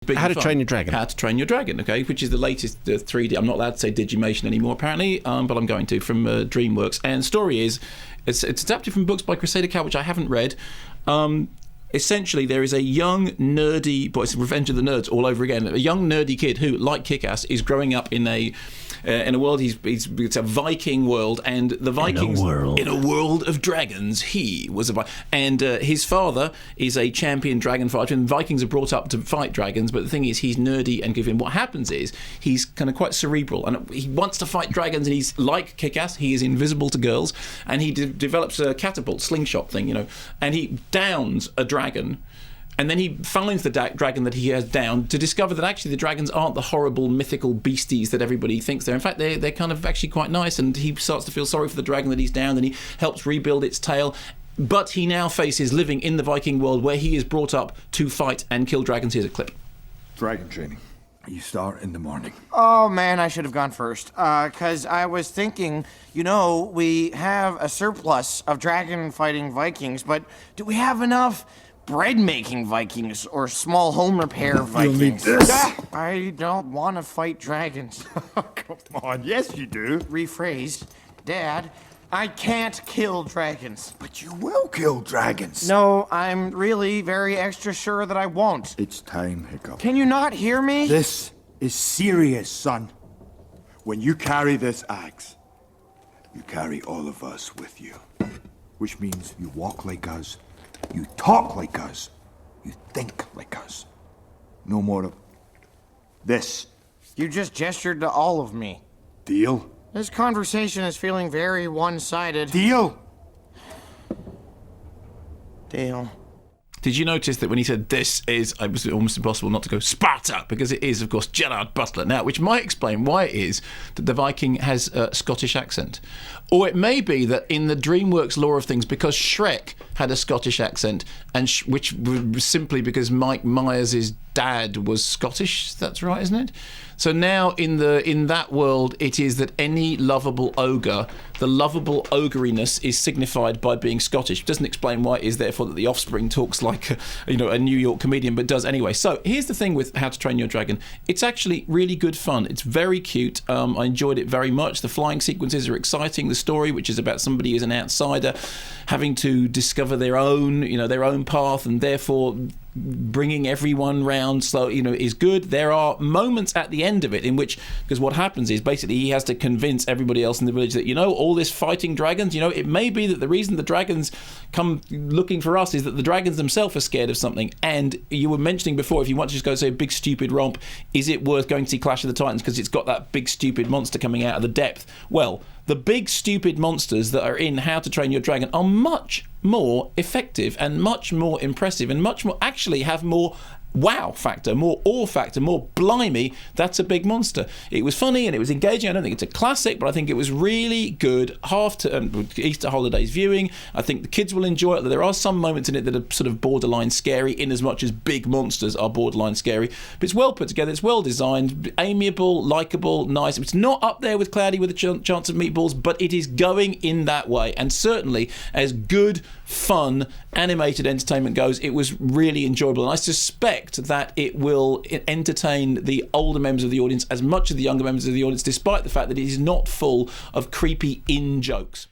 big How to fun. Train Your Dragon. How to Train Your Dragon, okay, which is the latest 3D. I'm not allowed to say Digimation anymore, apparently, but I'm going to, from DreamWorks. And story is, it's adapted from books by Crusader Cat, which I haven't read. Essentially, there is a young, nerdy... Boy, it's Revenge of the Nerds all over again. A young, nerdy kid who, like Kick-Ass, is growing up in a world... It's a Viking world, and the Vikings... In a world of dragons, he was a Viking. And his father is a champion dragon fighter, and Vikings are brought up to fight dragons, but the thing is, he's nerdy and given. What happens is, he's kind of quite cerebral, and he wants to fight dragons, and he's like Kick-Ass, he is invisible to girls, and he develops a catapult, slingshot thing, and he downs a dragon, and then he finds the dragon that he has downed to discover that actually the dragons aren't the horrible mythical beasties that everybody thinks they're. In fact, they're kind of actually quite nice, and he starts to feel sorry for the dragon that he's downed, and he helps rebuild its tail. But he now faces living in the Viking world where he is brought up to fight and kill dragons. Here's a clip. Dragon training. You start in the morning. Oh, man, I should have gone first. Because I was thinking, we have a surplus of dragon-fighting Vikings, but do we have enough bread-making Vikings or small home repair Vikings? You'll need this. I don't want to fight dragons. Come on, yes you do. Rephrased. Dad, I can't kill dragons. But you will kill dragons. No, I'm really very extra sure that I won't. It's time, Hiccup. Can you not hear me? This is serious, son. When you carry this axe, you carry all of us with you. Which means you walk like us, you talk like us, you think like us. No more of this. You just gestured to all of me. Deal? This conversation is feeling very one-sided. Deal? Deal. Did you notice that when he said this is, it was almost impossible not to go Sparta, because it is, of course, Gerard Butler. Now, which might explain why it is that the Viking has a Scottish accent. Or it may be that in the DreamWorks lore of things, because Shrek had a Scottish accent, and which was simply because Mike Myers' dad was Scottish. That's right, isn't it? So now in that world, it is that any lovable ogre, the lovable ogriness is signified by being Scottish. It doesn't explain why it is therefore that the offspring talks like a New York comedian, but does anyway. So here's the thing with How to Train Your Dragon. It's actually really good fun. It's very cute. I enjoyed it very much. The flying sequences are exciting. The story, which is about somebody who's an outsider having to discover their own path, and therefore bringing everyone round is good. There are moments at the end of it in which, because what happens is basically he has to convince everybody else in the village that all this fighting dragons, it may be that the reason the dragons come looking for us is that the dragons themselves are scared of something. And you were mentioning before, if you want to just go say big stupid romp, is it worth going to see Clash of the Titans because it's got that big stupid monster coming out of the depth? Well, the big stupid monsters that are in How to Train Your Dragon are much more effective and much more impressive and much more, actually have more wow factor, more awe factor, more blimey, that's a big monster. It was funny and it was engaging. I don't think it's a classic, but I think it was really good Easter holidays viewing. I think the kids will enjoy it. There are some moments in it that are sort of borderline scary, in as much as big monsters are borderline scary, but it's well put together, it's well designed, amiable, likeable, nice. It's not up there with Cloudy with a Chance of Meatballs, but it is going in that way, and certainly as good, fun, animated entertainment goes, it was really enjoyable, and I suspect that it will entertain the older members of the audience as much as the younger members of the audience, despite the fact that it is not full of creepy in-jokes.